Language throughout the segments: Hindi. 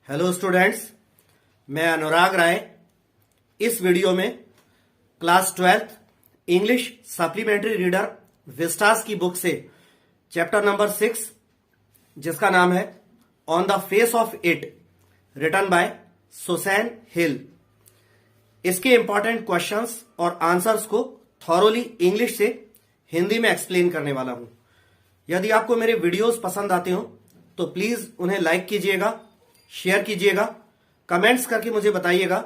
हेलो स्टूडेंट्स, मैं अनुराग राय। इस वीडियो में class 12th English supplementary reader Vistas की बुक से चैप्टर नंबर 6 जिसका नाम है on the face of it written by Susan Hill, इसके इंपॉर्टेंट क्वेश्चंस और आंसर्स को थॉरोली इंग्लिश से हिंदी में एक्सप्लेन करने वाला हूं। यदि आपको मेरे वीडियोस पसंद आते हो तो प्लीज उन्हें लाइक कीजिएगा, शेयर कीजिएगा, कमेंट्स करके मुझे बताइएगा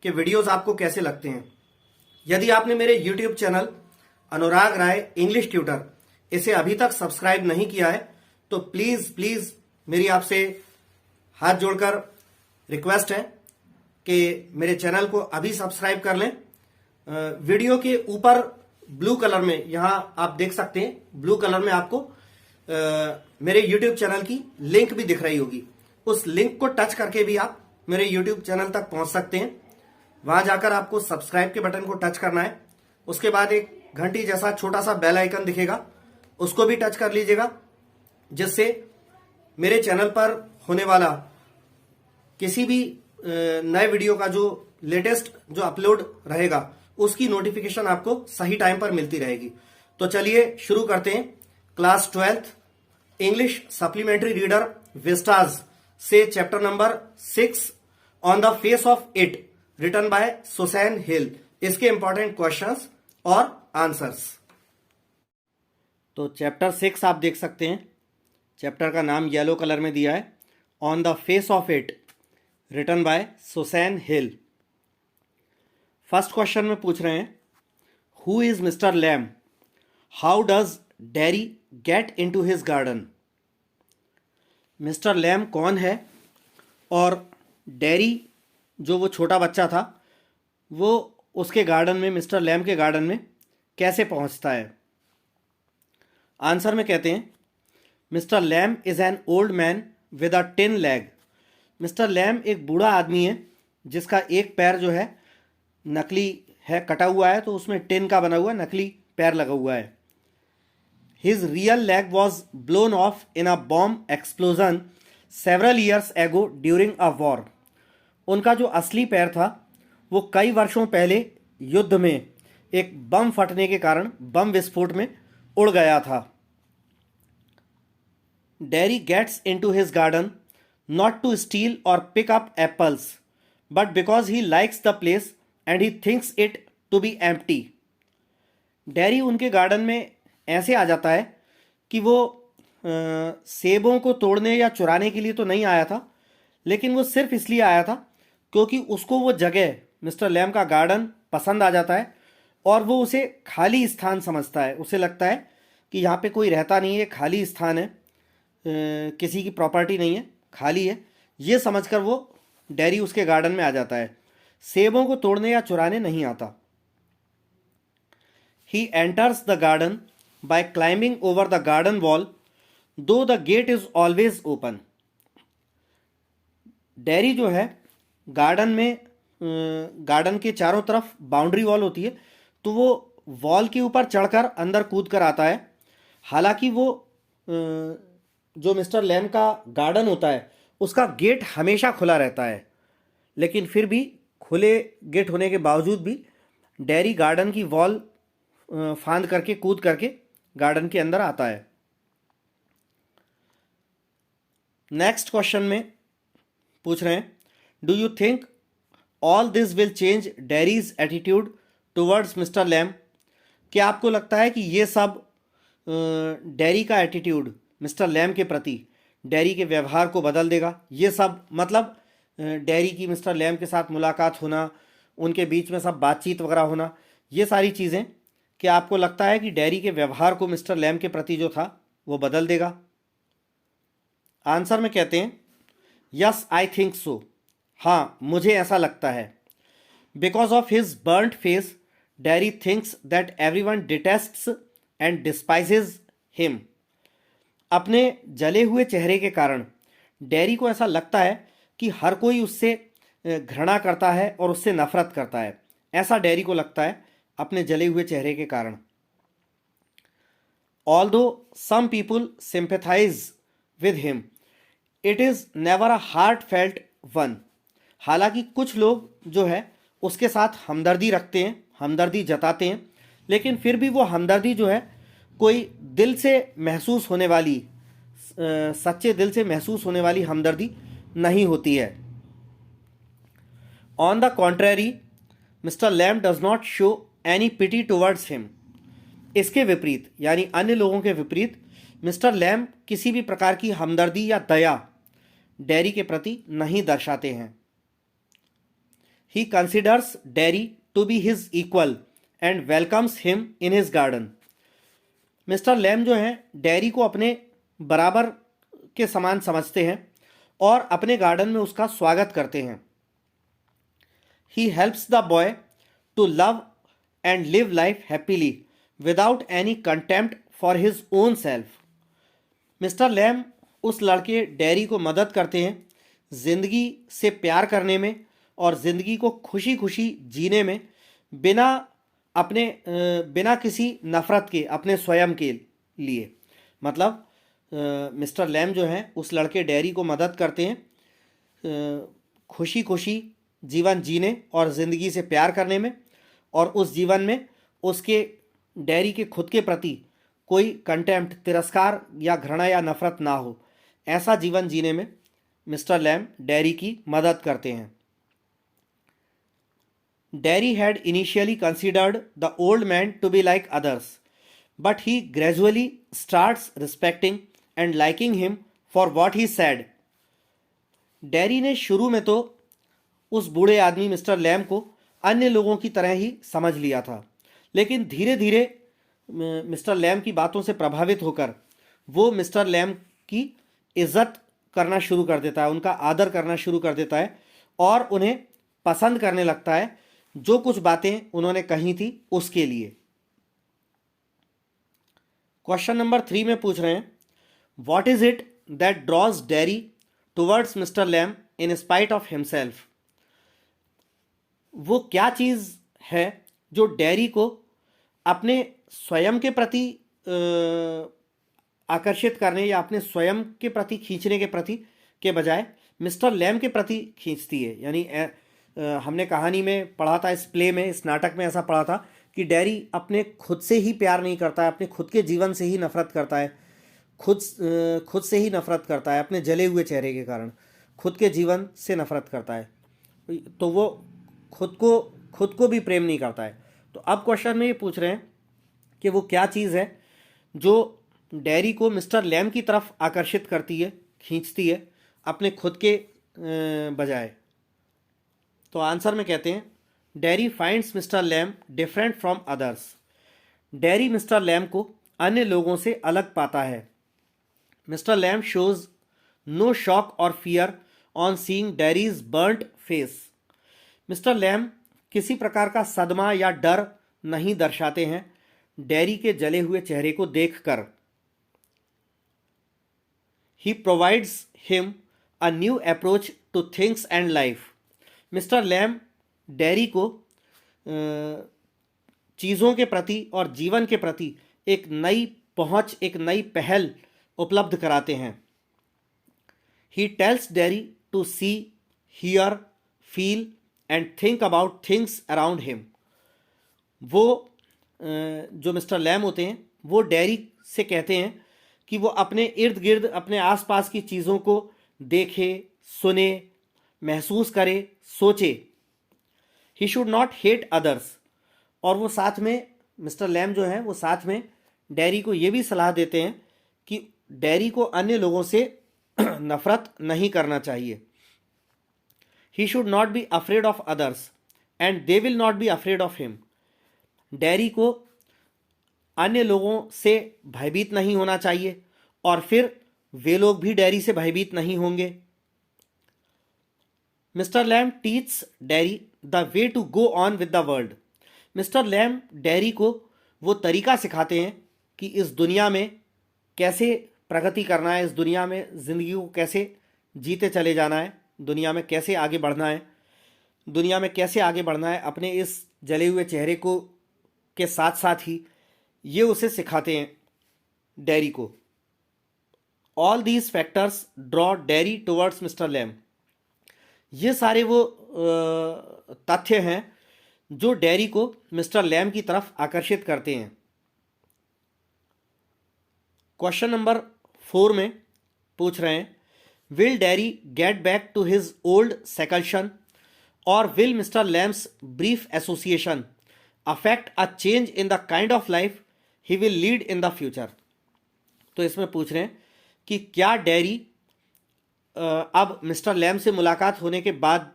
कि वीडियोस आपको कैसे लगते हैं। यदि आपने मेरे यूट्यूब चैनल अनुराग राय इंग्लिश ट्यूटर इसे अभी तक सब्सक्राइब नहीं किया है तो प्लीज प्लीज मेरी आपसे हाथ जोड़कर रिक्वेस्ट है कि मेरे चैनल को अभी सब्सक्राइब कर लें। वीडियो के ऊपर ब्लू कलर में यहां आप देख सकते हैं, ब्लू कलर में आपको मेरे यूट्यूब चैनल की लिंक भी दिख रही होगी। उस लिंक को टच करके भी आप मेरे यूट्यूब चैनल तक पहुंच सकते हैं। वहां जाकर आपको सब्सक्राइब के बटन को टच करना है। उसके बाद एक घंटी जैसा छोटा सा बेल आइकन दिखेगा, उसको भी टच कर लीजिएगा, जिससे मेरे चैनल पर होने वाला किसी भी नए वीडियो का जो लेटेस्ट जो अपलोड रहेगा उसकी नोटिफिकेशन आपको सही टाइम पर मिलती रहेगी। तो चलिए शुरू करते हैं। Class 12th English supplementary reader Vistas से chapter number 6 on the face of it written by Susan Hill, इसके इंपॉर्टेंट क्वेश्चंस और आंसर्स। तो चैप्टर 6 आप देख सकते हैं, चैप्टर का नाम येलो कलर में दिया है, on the face of it written by Susan Hill. First question में पूछ रहे हैं, who is Mr Lamb, how does Derry get into his garden. Mr Lamb कौन है और डैरी जो वो छोटा बच्चा था वो उसके गार्डन में, मिस्टर लैम के गार्डन में कैसे पहुंचता है। आंसर में कहते हैं, Mr Lamb is an old man with a tin leg. Mr Lamb एक बूढ़ा आदमी है जिसका एक पैर जो है नकली है, कटा हुआ है, तो उसमें टिन का बना हुआ नकली पैर लगा हुआ है। His real leg was blown off in a bomb explosion several years ago during a war. उनका जो असली पैर था वो कई वर्षों पहले युद्ध में एक बम फटने के कारण, बम विस्फोट में उड़ गया था। Derry gets into his garden not to steal or pick up apples, but because he likes the place and he thinks it to be empty. Derry उनके गार्डन में ऐसे आ जाता है कि वो सेबों को तोड़ने या चुराने के लिए तो नहीं आया था, लेकिन वो सिर्फ इसलिए आया था क्योंकि उसको वो जगह, मिस्टर लैम का गार्डन पसंद आ जाता है और वो उसे खाली स्थान समझता है। उसे लगता है कि यहाँ पे कोई रहता नहीं है, खाली स्थान है, किसी की प्रॉपर्टी नहीं है, खाली है, ये समझकर वो डैरी उसके गार्डन में आ जाता है। सेबों को तोड़ने या चुराने नहीं आता। He enters the garden by climbing over the garden wall, though the gate is always open. Dairy जो है गार्डन में, गार्डन के चारों तरफ बाउंड्री वॉल होती है, तो वो वॉल के ऊपर चढ़कर अंदर कूद कर आता है। हालांकि वो जो मिस्टर लैम का गार्डन होता है उसका गेट हमेशा खुला रहता है, लेकिन फिर भी खुले गेट होने के बावजूद भी डैरी गार्डन की वॉल फांद करके, कूद करके गार्डन के अंदर आता है। नेक्स्ट क्वेश्चन में पूछ रहे हैं, do you think all this will change Derry's attitude towards Mr Lamb. क्या आपको लगता है कि ये सब डैरी का एटीट्यूड मिस्टर लैम के प्रति, डैरी के व्यवहार को बदल देगा। ये सब मतलब डैरी की मिस्टर लैम के साथ मुलाकात होना, उनके बीच में सब बातचीत वगैरह होना, ये सारी चीज़ें, क्या आपको लगता है कि डैरी के व्यवहार को मिस्टर लैम के प्रति जो था वो बदल देगा। आंसर में कहते हैं, यस आई थिंक सो, हाँ मुझे ऐसा लगता है। Because of his burned face Derry thinks that everyone detests and despises him. अपने जले हुए चेहरे के कारण डैरी को ऐसा लगता है कि हर कोई उससे घृणा करता है और उससे नफरत करता है। ऐसा डैरी को लगता है अपने जले हुए चेहरे के कारण। Although some people sympathise with him, it is never a heartfelt one. हालांकि कुछ लोग जो है उसके साथ हमदर्दी रखते हैं, हमदर्दी जताते हैं, लेकिन फिर भी वो हमदर्दी जो है कोई दिल से महसूस होने वाली, सच्चे दिल से महसूस होने वाली हमदर्दी नहीं होती है। On the contrary Mr Lamb does not show any pity towards him. इसके विपरीत, यानी अन्य लोगों के विपरीत, मिस्टर लैम किसी भी प्रकार की हमदर्दी या दया डैरी के प्रति नहीं दर्शाते हैं। He considers Derry to be his equal and welcomes him in his garden. Mr Lamb जो हैं डैरी को अपने बराबर के समान समझते हैं और अपने गार्डन में उसका स्वागत करते हैं। He helps the boy to love and live life happily without any contempt for his own self. Mr Lamb उस लड़के डैरी को मदद करते हैं जिंदगी से प्यार करने में और ज़िंदगी को खुशी खुशी जीने में, बिना किसी नफ़रत के, अपने स्वयं के लिए। मतलब मिस्टर लैम जो हैं उस लड़के डैरी को मदद करते हैं खुशी खुशी जीवन जीने और ज़िंदगी से प्यार करने में, और उस जीवन में उसके डैरी के खुद के प्रति कोई कंटेम्प्ट, तिरस्कार या घृणा या नफ़रत ना हो, ऐसा जीवन जीने में मिस्टर लैम डैरी की मदद करते हैं। Derry had initially considered the old man to be like others, but he gradually starts respecting and liking him for what he said. Dairy ने शुरू में तो उस बूढ़े आदमी मिस्टर लैम को अन्य लोगों की तरह ही समझ लिया था, लेकिन धीरे धीरे मिस्टर लैम की बातों से प्रभावित होकर वो मिस्टर लैम की इज्जत करना शुरू कर देता है, उनका आदर करना शुरू कर देता है और उन्हें पसंद करने लगता है जो कुछ बातें उन्होंने कही थी उसके लिए। क्वेश्चन नंबर 3 में पूछ रहे हैं, what is it that draws Derry towards Mr Lamb in spite of himself. वो क्या चीज़ है जो डैरी को अपने स्वयं के प्रति आकर्षित करने या अपने स्वयं के प्रति खींचने के प्रति के बजाय मिस्टर लैम के प्रति खींचती है। यानी हमने कहानी में पढ़ा था, इस प्ले में, इस नाटक में ऐसा पढ़ा था कि डैरी अपने खुद से ही प्यार नहीं करता है, अपने खुद के जीवन से ही नफरत करता है, खुद से ही नफरत करता है, अपने जले हुए चेहरे के कारण खुद के जीवन से नफरत करता है, तो वो खुद को भी प्रेम नहीं करता है। तो अब क्वेश्चन में ये पूछ रहे हैं कि वो क्या चीज़ है जो डैरी को मिस्टर लैम की तरफ आकर्षित करती है, खींचती है, अपने खुद के बजाय। तो आंसर में कहते हैं, Derry finds Mr Lamb different from others. Derry Mr Lamb को अन्य लोगों से अलग पाता है। Mr Lamb shows no shock or fear on seeing Derry's burnt face. Mr Lamb किसी प्रकार का सदमा या डर नहीं दर्शाते हैं डैरी के जले हुए चेहरे को देखकर। He provides him a new approach to things and life. Mr Lamb Derry को चीज़ों के प्रति और जीवन के प्रति एक नई पहुंच, एक नई पहल उपलब्ध कराते हैं। He tells Derry to see, hear, feel and think about things around him. वो जो मिस्टर लैम होते हैं वो डैरी से कहते हैं कि वो अपने इर्द गिर्द, अपने आसपास की चीज़ों को देखे, सुने, महसूस करे, सोचे। He should not hate others. और वो साथ में, मिस्टर लैम जो हैं वो साथ में डैरी को ये भी सलाह देते हैं कि डैरी को अन्य लोगों से नफरत नहीं करना चाहिए। He should not be afraid of others and they will not be afraid of him. Dairy को अन्य लोगों से भयभीत नहीं होना चाहिए और फिर वे लोग भी डैरी से भयभीत नहीं होंगे। Mr Lamb teach Derry the way to go on with the world. Mr Lamb Derry को वो तरीका सिखाते हैं कि इस दुनिया में कैसे प्रगति करना है, इस दुनिया में ज़िंदगी को कैसे जीते चले जाना है, दुनिया में कैसे आगे बढ़ना है, दुनिया में कैसे आगे बढ़ना है अपने इस जले हुए चेहरे को के साथ साथ ही ये उसे सिखाते हैं डैरी को। All these factors draw Derry towards Mr Lamb. ये सारे वो तथ्य हैं जो डैरी को मिस्टर लैम की तरफ आकर्षित करते हैं। क्वेश्चन नंबर 4 में पूछ रहे हैं, will Derry get back to his old seclusion or will Mr Lamb's brief association affect a change in the kind of life he will lead in the future. तो इसमें पूछ रहे हैं कि क्या डैरी अब मिस्टर लैम से मुलाकात होने के बाद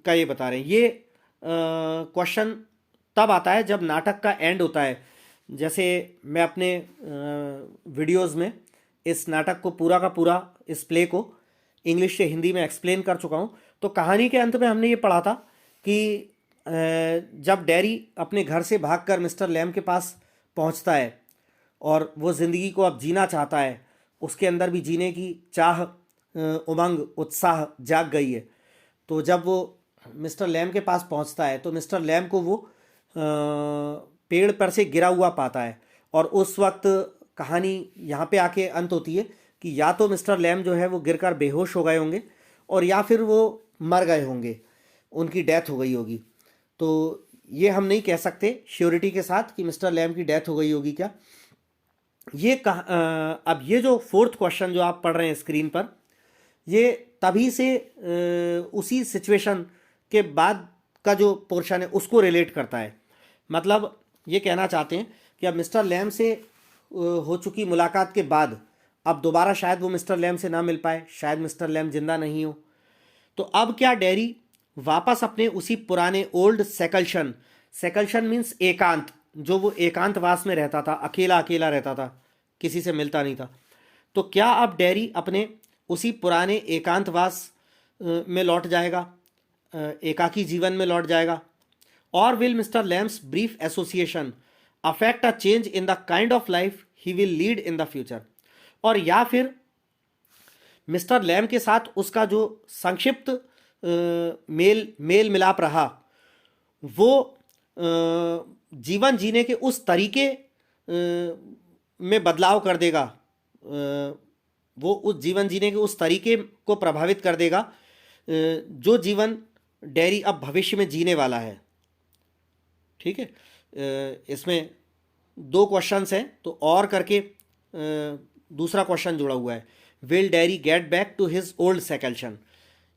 का ये बता रहे हैं। ये क्वेश्चन तब आता है जब नाटक का एंड होता है। जैसे मैं अपने वीडियोस में इस नाटक को पूरा का पूरा, इस प्ले को इंग्लिश से हिंदी में एक्सप्लेन कर चुका हूँ। तो कहानी के अंत में हमने ये पढ़ा था कि जब डैरी अपने घर से भागकर मिस्टर लैम के पास पहुँचता है और वो ज़िंदगी को अब जीना चाहता है, उसके अंदर भी जीने की चाह, उमंग, उत्साह जाग गई है। तो जब वो मिस्टर लैम के पास पहुंचता है तो मिस्टर लैम को वो पेड़ पर से गिरा हुआ पाता है और उस वक्त कहानी यहाँ पे आके अंत होती है कि या तो मिस्टर लैम जो है वो गिरकर बेहोश हो गए होंगे और या फिर वो मर गए होंगे, उनकी डेथ हो गई होगी। तो ये हम नहीं कह सकते श्योरिटी के साथ कि मिस्टर लैम की डेथ हो गई होगी क्या। ये अब ये जो 4th क्वेश्चन जो आप पढ़ रहे हैं स्क्रीन पर, ये तभी से उसी सिचुएशन के बाद का जो पोर्शन है उसको रिलेट करता है। मतलब ये कहना चाहते हैं कि अब मिस्टर लैम से हो चुकी मुलाकात के बाद अब दोबारा शायद वो मिस्टर लैम से ना मिल पाए, शायद मिस्टर लैम जिंदा नहीं हो। तो अब क्या डैरी वापस अपने उसी पुराने ओल्ड सेकल्शन, सेकल्शन मीन्स एकांत, जो वो एकांतवास में रहता था, अकेला अकेला रहता था, किसी से मिलता नहीं था। तो क्या अब डैरी अपने उसी पुराने एकांतवास में लौट जाएगा, एकाकी जीवन में लौट जाएगा। और will Mr Lamb's brief association affect a change in the kind of life he will lead in the future. और या फिर मिस्टर लैम के साथ उसका जो संक्षिप्त मेल मिलाप रहा, वो जीवन जीने के उस तरीके में बदलाव कर देगा, वो उस जीवन जीने के उस तरीके को प्रभावित कर देगा जो जीवन डैरी अब भविष्य में जीने वाला है। ठीक है, इसमें 2 क्वेश्चंस हैं तो और करके दूसरा क्वेश्चन जुड़ा हुआ है, will Derry get back to his old seclusion.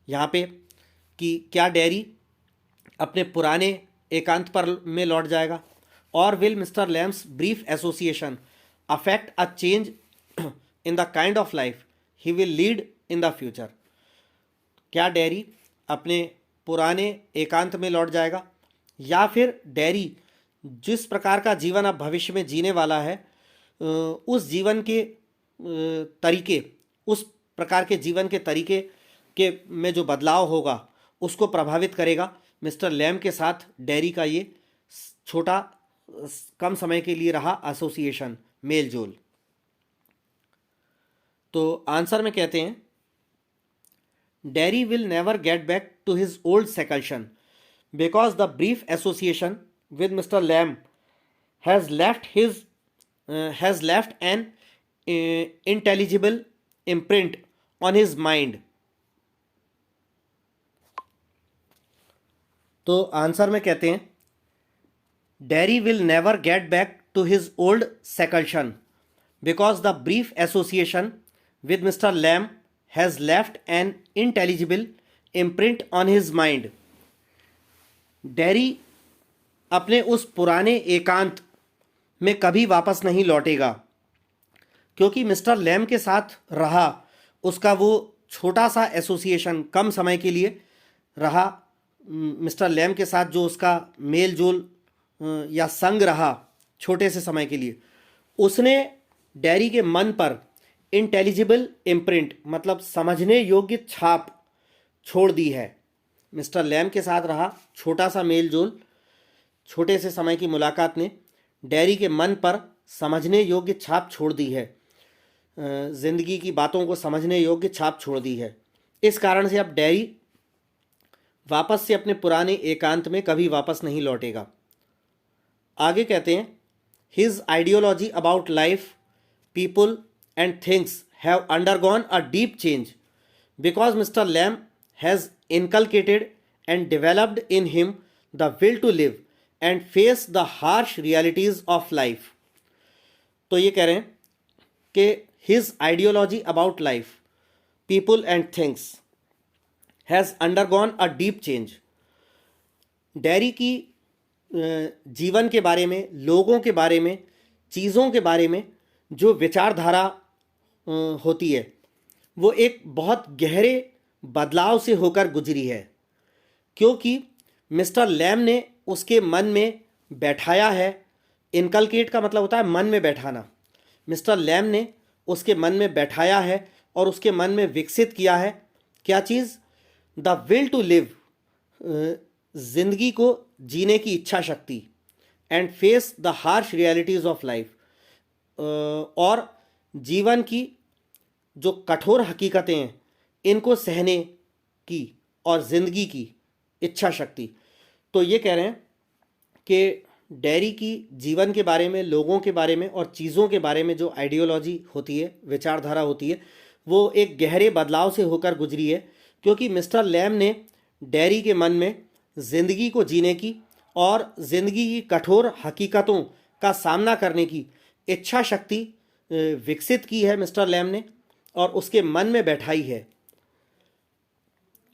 यहाँ पे कि क्या डैरी अपने पुराने एकांत पर में लौट जाएगा। और will Mr Lamb's brief association affect a change in the kind of life he will lead in the future. क्या डैरी अपने पुराने एकांत में लौट जाएगा या फिर डैरी जिस प्रकार का जीवन अब भविष्य में जीने वाला है उस जीवन के तरीके, उस प्रकार के जीवन के तरीके के में जो बदलाव होगा उसको प्रभावित करेगा मिस्टर लैम के साथ डैरी का ये छोटा कम समय के लिए रहा एसोसिएशन, मेल जोल। तो आंसर में कहते हैं Derry will never get back to his old seclusion because the brief association with Mr. Lamb has left an intelligible imprint on his mind। तो आंसर में कहते हैं Derry will never get back to his old seclusion because the brief association with Mr Lamb has left an intelligible imprint on his mind. Derry अपने उस पुराने एकांत में कभी वापस नहीं लौटेगा क्योंकि मिस्टर लैम के साथ रहा उसका वो छोटा सा एसोसिएशन, कम समय के लिए रहा मिस्टर लैम के साथ जो उसका मेल जोल या संग रहा छोटे से समय के लिए, उसने डैरी के मन पर इंटेलिजिबल इम्प्रिंट मतलब समझने योग्य छाप छोड़ दी है। मिस्टर लैम के साथ रहा छोटा सा मेल जोल, छोटे से समय की मुलाकात ने डैरी के मन पर समझने योग्य छाप छोड़ दी है, जिंदगी की बातों को समझने योग्य छाप छोड़ दी है। इस कारण से अब डैरी वापस से अपने पुराने एकांत में कभी वापस नहीं लौटेगा। आगे कहते हैं his ideology about life, people and things have undergone a deep change because Mr Lamb has inculcated and developed in him the will to live and face the harsh realities of life. तो ये कह रहे हैं कि his ideology about life, people and things has undergone a deep change. Dairy की जीवन के बारे में, लोगों के बारे में, चीज़ों के बारे में जो विचारधारा होती है वो एक बहुत गहरे बदलाव से होकर गुजरी है, क्योंकि मिस्टर लैम ने उसके मन में बैठाया है। इनकलकेट का मतलब होता है मन में बैठाना। मिस्टर लैम ने उसके मन में बैठाया है और उसके मन में विकसित किया है क्या चीज़? द विल टू लिव, जिंदगी को जीने की इच्छा शक्ति, and face the harsh realities of life, और जीवन की जो कठोर हकीकतें हैं इनको सहने की और ज़िंदगी की इच्छा शक्ति। तो ये कह रहे हैं कि डेरी की जीवन के बारे में, लोगों के बारे में और चीज़ों के बारे में जो आइडियोलॉजी होती है, विचारधारा होती है, वो एक गहरे बदलाव से होकर गुजरी है, क्योंकि मिस्टर लैम ने डेरी के मन में ज़िंदगी को जीने की और ज़िंदगी की कठोर हकीकतों का सामना करने की इच्छा शक्ति विकसित की है मिस्टर लैम ने, और उसके मन में बैठाई है।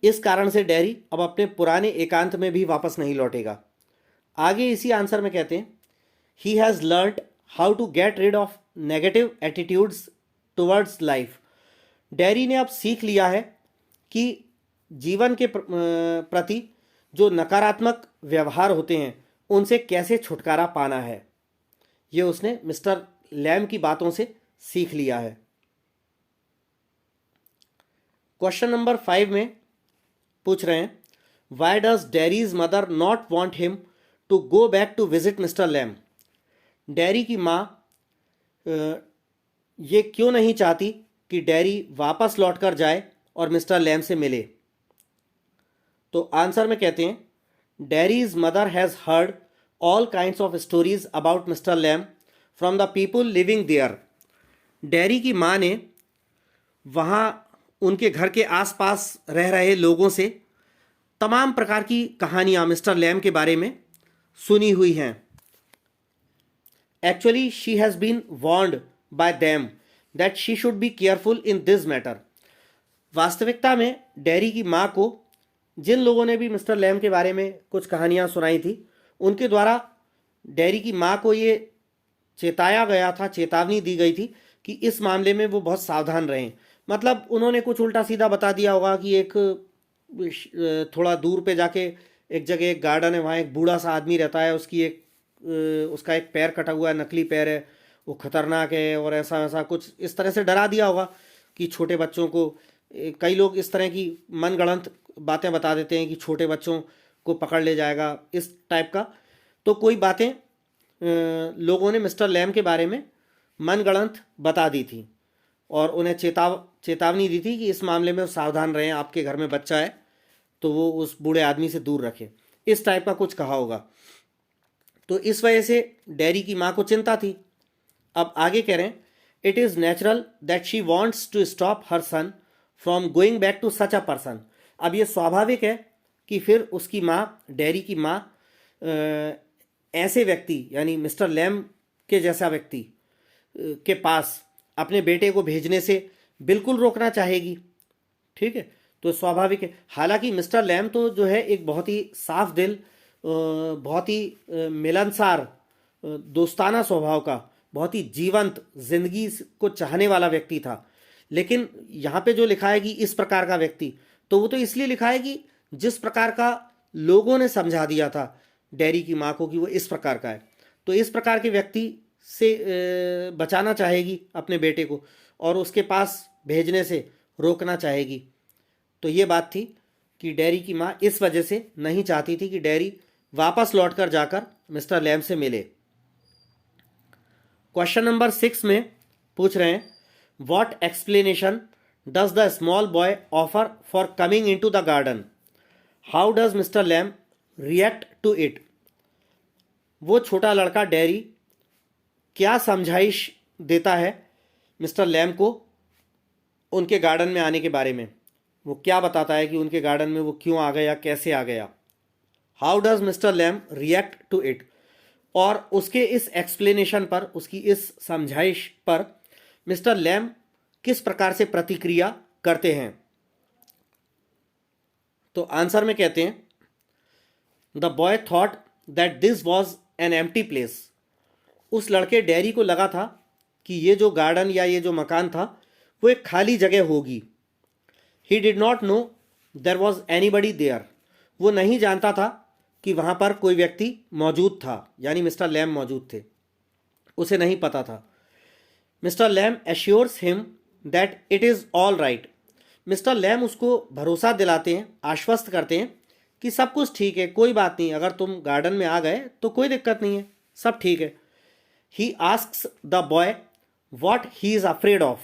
इस कारण से डेरी अब अपने पुराने एकांत में भी वापस नहीं लौटेगा। आगे इसी आंसर में कहते हैं, he has learned how to get rid of negative attitudes towards life. Derry ने अब सीख लिया है कि जीवन के प्रति जो नकारात्मक व्यवहार होते हैं उनसे कैसे छुटकारा पाना है। ये उसने मिस्टर लैम की बातों से सीख लिया है। क्वेश्चन नंबर 5 में पूछ रहे हैं, why does Derry's mother not want him to go back to visit Mr Lamb. Derry की माँ ये क्यों नहीं चाहती कि डेरी वापस लौट कर जाए और मिस्टर लैम से मिले। तो आंसर में कहते हैं, Derry's mother has heard all kinds of stories about Mr Lamb from the people living there. Derry की माँ ने वहाँ उनके घर के आसपास रह रहे लोगों से तमाम प्रकार की कहानियाँ मिस्टर लैम के बारे में सुनी हुई हैं। Actually she has been warned by them that she should be careful in this matter. वास्तविकता में डेरी की माँ को जिन लोगों ने भी मिस्टर लैम के बारे में कुछ कहानियाँ सुनाई थी, उनके द्वारा डेरी की माँ को ये चेताया गया था, चेतावनी दी गई थी कि इस मामले में वो बहुत सावधान रहें। मतलब उन्होंने कुछ उल्टा सीधा बता दिया होगा कि एक थोड़ा दूर पे जाके एक जगह एक गार्डन है, वहाँ एक बूढ़ा सा आदमी रहता है, उसका एक पैर कटा हुआ है, नकली पैर है, वो खतरनाक है, और ऐसा वैसा कुछ इस तरह से डरा दिया होगा कि छोटे बच्चों को, कई लोग इस तरह की मनगढ़ंत बातें बता देते हैं कि छोटे बच्चों को पकड़ ले जाएगा, इस टाइप का। तो कोई बातें लोगों ने मिस्टर लैम के बारे में मनगढ़ंत बता दी थी और उन्हें चेतावनी दी थी कि इस मामले में सावधान रहें, आपके घर में बच्चा है तो वो उस बूढ़े आदमी से दूर रखें, इस टाइप का कुछ कहा होगा। तो इस वजह से डेरी की माँ को चिंता थी। अब आगे कह रहे हैं, it is natural that she wants to stop her son from going back to such a person. अब ये स्वाभाविक है कि फिर उसकी माँ, डेरी की माँ, ऐसे व्यक्ति यानी मिस्टर लैम के जैसा व्यक्ति के पास अपने बेटे को भेजने से बिल्कुल रोकना चाहेगी। ठीक है, तो स्वाभाविक है। हालांकि मिस्टर लैम तो जो है एक बहुत ही साफ दिल, बहुत ही मिलनसार, दोस्ताना स्वभाव का, बहुत ही जीवंत, जिंदगी को चाहने वाला व्यक्ति था। लेकिन यहाँ पे जो लिखा है कि इस प्रकार का व्यक्ति, तो वो तो इसलिए लिखा है कि जिस प्रकार का लोगों ने समझा दिया था डेरी की माँ को कि वो इस प्रकार का है, तो इस प्रकार के व्यक्ति से बचाना चाहेगी अपने बेटे को और उसके पास भेजने से रोकना चाहेगी। तो ये बात थी कि डेरी की माँ इस वजह से नहीं चाहती थी कि डेरी वापस लौटकर जाकर मिस्टर लैम से मिले। क्वेश्चन नंबर 6 में पूछ रहे हैं, what explanation does the small boy offer for coming into the garden, how does Mr Lamb react to it. वो छोटा लड़का डेरी क्या समझाइश देता है मिस्टर लैम को उनके गार्डन में आने के बारे में। वो क्या बताता है कि उनके गार्डन में वो क्यों आ गया, कैसे आ गया। How does Mr Lamb react to it. और उसके इस एक्सप्लेनेशन पर, उसकी इस समझाइश पर मिस्टर लैम किस प्रकार से प्रतिक्रिया करते हैं। तो आंसर में कहते हैं, the boy thought that this was an empty place. उस लड़के डैरी को लगा था कि ये जो गार्डन या ये जो मकान था वो एक खाली जगह होगी। He did not know there was anybody there. वो नहीं जानता था कि वहाँ पर कोई व्यक्ति मौजूद था, यानी मिस्टर लैम मौजूद थे, उसे नहीं पता था। Mr Lamb assures him that it is all right. Mr Lamb उसको भरोसा दिलाते हैं, आश्वस्त करते हैं कि सब कुछ ठीक है, कोई बात नहीं, अगर तुम गार्डन में आ गए तो कोई दिक्कत नहीं है, सब ठीक है। He asks the boy what he is afraid of.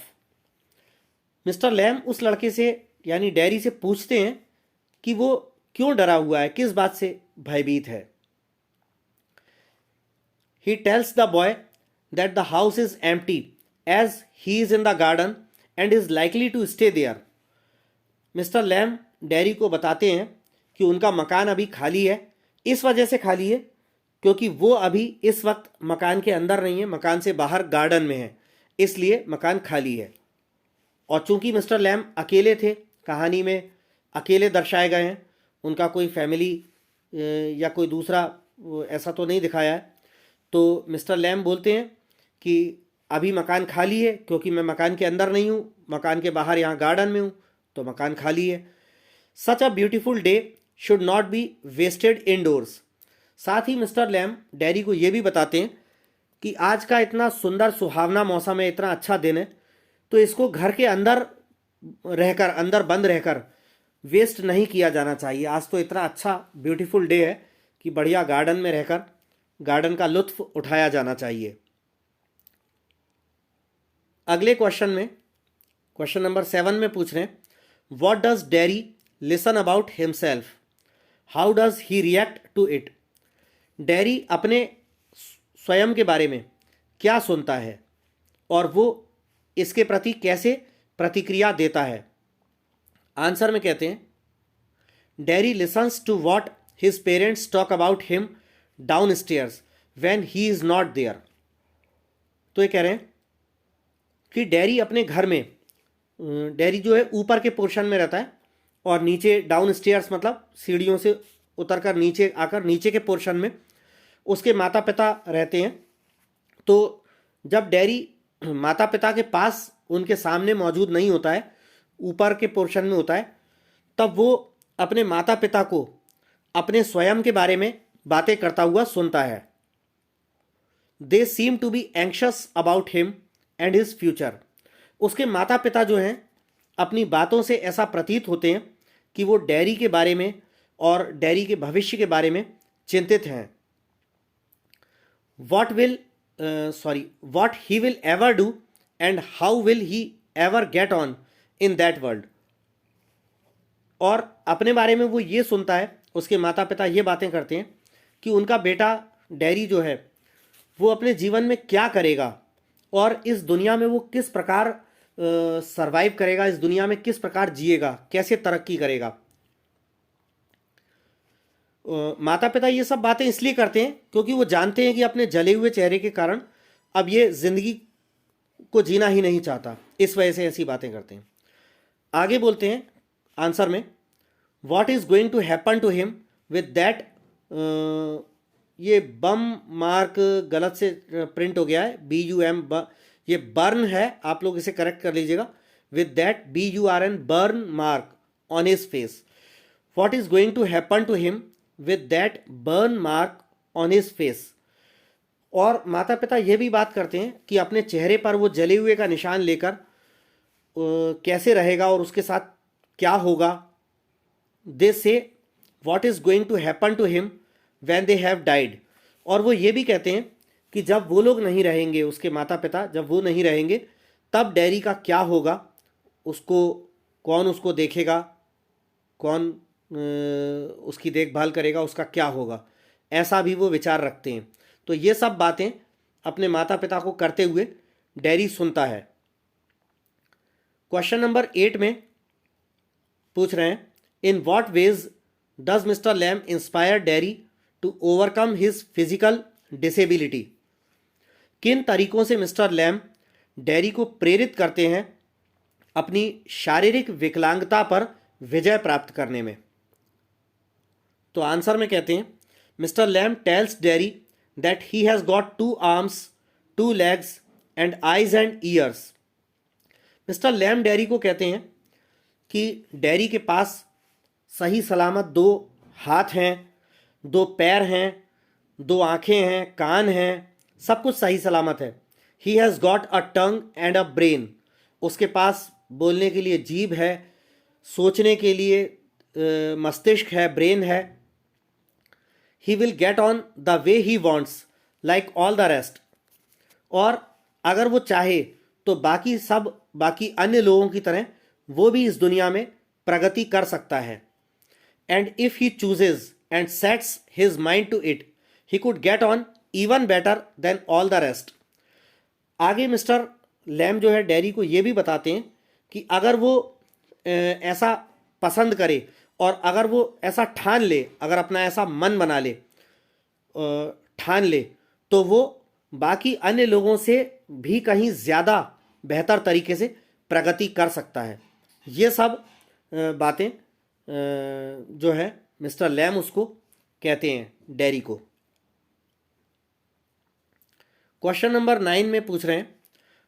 Mr Lamb उस लड़के से यानी डैरी से पूछते हैं कि वो क्यों डरा हुआ है, किस बात से भयभीत है। He tells the boy that the house is empty as he is in the garden and is likely to stay there. Mr Lamb Derry को बताते हैं कि उनका मकान अभी खाली है, इस वजह से खाली है क्योंकि वो अभी इस वक्त मकान के अंदर नहीं है, मकान से बाहर गार्डन में है, इसलिए मकान खाली है। और चूंकि मिस्टर लैम अकेले थे, कहानी में अकेले दर्शाए गए हैं, उनका कोई फैमिली या कोई दूसरा ऐसा तो नहीं दिखाया है, तो मिस्टर लैम बोलते हैं कि अभी मकान खाली है क्योंकि मैं मकान के अंदर नहीं हूँ, मकान के बाहर यहाँ गार्डन में हूँ, तो मकान खाली है। Such a beautiful day should not be wasted indoors. साथ ही मिस्टर लैम डैरी को ये भी बताते हैं कि आज का इतना सुंदर सुहावना मौसम है, इतना अच्छा दिन है, तो इसको घर के अंदर रहकर, अंदर बंद रहकर वेस्ट नहीं किया जाना चाहिए। आज तो इतना अच्छा ब्यूटीफुल डे है कि बढ़िया गार्डन में रहकर गार्डन का लुत्फ उठाया जाना चाहिए। अगले क्वेश्चन में, क्वेश्चन नंबर 7 में पूछ रहे हैं, what does Derry listen about himself, how does he react to it. Derry अपने स्वयं के बारे में क्या सुनता है और वो इसके प्रति कैसे प्रतिक्रिया देता है। आंसर में कहते हैं, Derry listens to what his parents talk about him downstairs when he is not there. तो ये कह रहे हैं कि डैरी अपने घर में, डैरी जो है ऊपर के पोर्शन में रहता है और नीचे डाउन स्टेयर्स मतलब सीढ़ियों से उतरकर नीचे आकर नीचे के पोर्शन में उसके माता पिता रहते हैं। तो जब डैरी माता पिता के पास उनके सामने मौजूद नहीं होता है, ऊपर के पोर्शन में होता है, तब वो अपने माता पिता को अपने स्वयं के बारे में बातें करता हुआ सुनता है। They seem to be anxious about him and his future. उसके माता पिता जो हैं अपनी बातों से ऐसा प्रतीत होते हैं कि वो डैरी के बारे में और डैरी के भविष्य के बारे में चिंतित हैं। what he will ever do and how will he ever get on in that world। और अपने बारे में वो ये सुनता है, उसके माता पिता ये बातें करते हैं कि उनका बेटा डैरी जो है वो अपने जीवन में क्या करेगा और इस दुनिया में वो किस प्रकार सरवाइव करेगा, इस दुनिया में किस प्रकार जिएगा, कैसे तरक्की करेगा। माता पिता ये सब बातें इसलिए करते हैं क्योंकि वो जानते हैं कि अपने जले हुए चेहरे के कारण अब ये जिंदगी को जीना ही नहीं चाहता, इस वजह से ऐसी बातें करते हैं। आगे बोलते हैं आंसर में, what is going to happen to him with that, ये बम मार्क गलत से प्रिंट हो गया है, BUM, ये बर्न है, आप लोग इसे करेक्ट कर लीजिएगा, with that BURN burn mark on his face. What is going to happen to him with that burn mark on his face. और माता पिता यह भी बात करते हैं कि अपने चेहरे पर वो जले हुए का निशान लेकर कैसे रहेगा और उसके साथ क्या होगा। They say what is going to happen to him when they have died. और वो ये भी कहते हैं कि जब वो लोग नहीं रहेंगे, उसके माता पिता जब वो नहीं रहेंगे, तब डैरी का क्या होगा, उसको कौन उसको देखेगा, कौन उसकी देखभाल करेगा, उसका क्या होगा, ऐसा भी वो विचार रखते हैं। तो ये सब बातें अपने माता पिता को करते हुए डैरी सुनता है। क्वेश्चन नंबर 8 में पूछ रहे हैं, in what ways does Mr Lamb inspire Derry to overcome his physical disability? किन तरीकों से मिस्टर लैम डैरी को प्रेरित करते हैं अपनी शारीरिक विकलांगता पर विजय प्राप्त करने में? तो आंसर में कहते हैं, Mr Lamb tells Derry that he has got 2 arms, 2 legs and eyes and ears. Mr Lamb Derry को कहते हैं कि डैरी के पास सही सलामत 2 हाथ हैं, 2 पैर हैं, 2 आँखें हैं, कान हैं, सब कुछ सही सलामत है। ही has got a tongue and a brain, उसके पास बोलने के लिए जीभ है, सोचने के लिए मस्तिष्क है, ब्रेन है। He will get on the way he wants like all the rest, और अगर वो चाहे तो बाकी अन्य लोगों की तरह वो भी इस दुनिया में प्रगति कर सकता है। And if he chooses and sets his mind to it, he could get on even better than all the rest. आगे मिस्टर लैम जो है डैरी को ये भी बताते हैं कि अगर वो ऐसा पसंद करे और अगर वो ऐसा ठान ले, अगर अपना ऐसा मन बना ले, ठान ले, तो वो बाकी अन्य लोगों से भी कहीं ज़्यादा बेहतर तरीके से प्रगति कर सकता है। ये सब बातें जो है मिस्टर लैम उसको कहते हैं डैरी को। क्वेश्चन नंबर 9 में पूछ रहे हैं,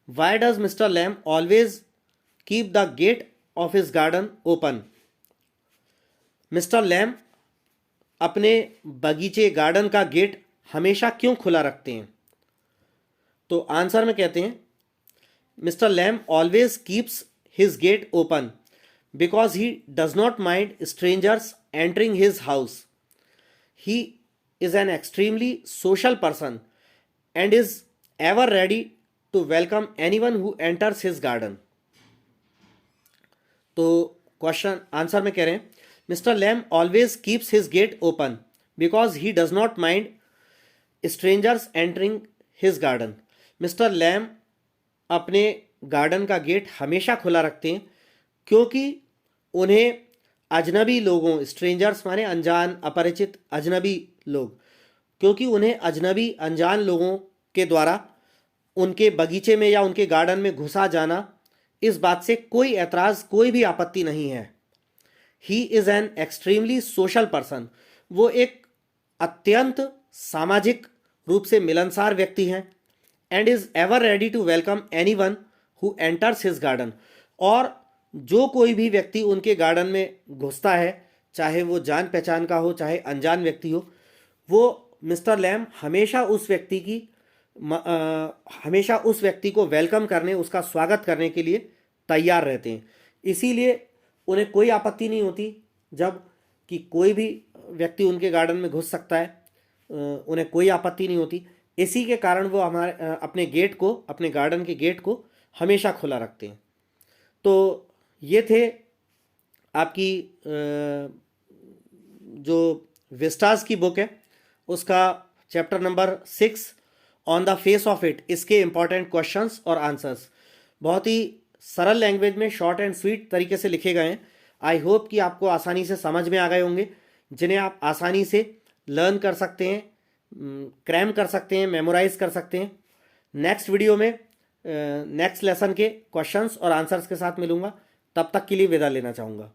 why does Mr Lamb always keep the gate of his garden open? Mr Lamb अपने बगीचे गार्डन का गेट हमेशा क्यों खुला रखते हैं? तो आंसर में कहते हैं, Mr Lamb always keeps his gate open because he does not mind strangers entering his house. He is an extremely social person and is ever ready to welcome anyone who enters his garden. तो क्वेश्चन आंसर में कह रहे हैं, Mr Lamb always keeps his gate open because he does not mind strangers entering his garden. Mr Lamb अपने गार्डन का गेट हमेशा खुला रखते हैं क्योंकि उन्हें अजनबी लोगों, स्ट्रेंजर्स माने अनजान, अपरिचित, अजनबी लोग, क्योंकि उन्हें अजनबी अनजान लोगों के द्वारा उनके बगीचे में या उनके गार्डन में घुसा जाना, इस बात से कोई ऐतराज़, कोई भी आपत्ति नहीं है। He is an extremely social person, वो एक अत्यंत सामाजिक रूप से मिलनसार व्यक्ति हैं। And is ever ready to welcome anyone who enters his garden, और जो कोई भी व्यक्ति उनके गार्डन में घुसता है, चाहे वो जान पहचान का हो चाहे अनजान व्यक्ति हो, वो मिस्टर लैम हमेशा उस व्यक्ति को वेलकम करने, उसका स्वागत करने के लिए तैयार रहते हैं। इसीलिए उन्हें कोई आपत्ति नहीं होती जब कि कोई भी व्यक्ति उनके गार्डन में घुस सकता है, उन्हें कोई आपत्ति नहीं होती। इसी के कारण वो अपने गेट को, अपने गार्डन के गेट को हमेशा खुला रखते हैं। तो ये थे आपकी जो विस्टास की बुक है उसका chapter number 6 on the face of it, इसके इंपॉर्टेंट क्वेश्चंस और आंसर्स बहुत ही सरल लैंग्वेज में, शॉर्ट एंड स्वीट तरीके से लिखे गए हैं। आई होप कि आपको आसानी से समझ में आ गए होंगे, जिन्हें आप आसानी से लर्न कर सकते हैं, क्रैम कर सकते हैं, मेमोराइज कर सकते हैं। नेक्स्ट वीडियो में नेक्स्ट लेसन के क्वेश्चंस और आंसर्स के साथ मिलूंगा। तब तक के लिए विदा लेना चाहूँगा।